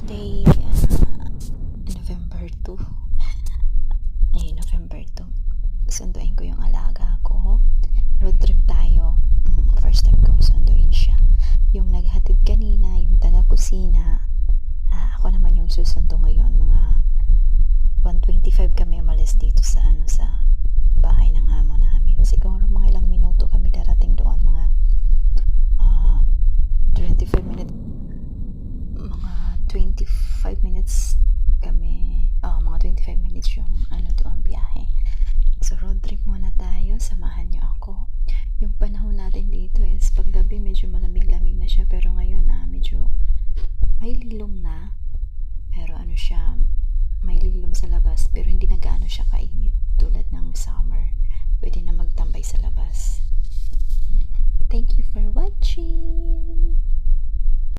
Thursday, November 2. November 2. Sunduin ko yung alaga ko. Road trip tayo. First time kong sunduin siya. Yung naghatid kanina, yung taga-kusina. Ako naman yung susundo ngayon. Mga 1:25 kami umalis dito sa bahay ng amo namin. Siguro mga ilang minuto kami darating doon. Mga 25 minutes. Mga 25 minutes kami. Mga 25 minutes yung doon biyahe. So road trip muna tayo. Samahan niyo ako. Yung panahon natin dito is paggabi medyo malamig-lamig na siya, pero ngayon medyo may lilom na. Pero siya, may lilom sa labas, pero hindi na gaano siya kainit tulad ng summer. Pwede na magtambay sa labas. Thank you.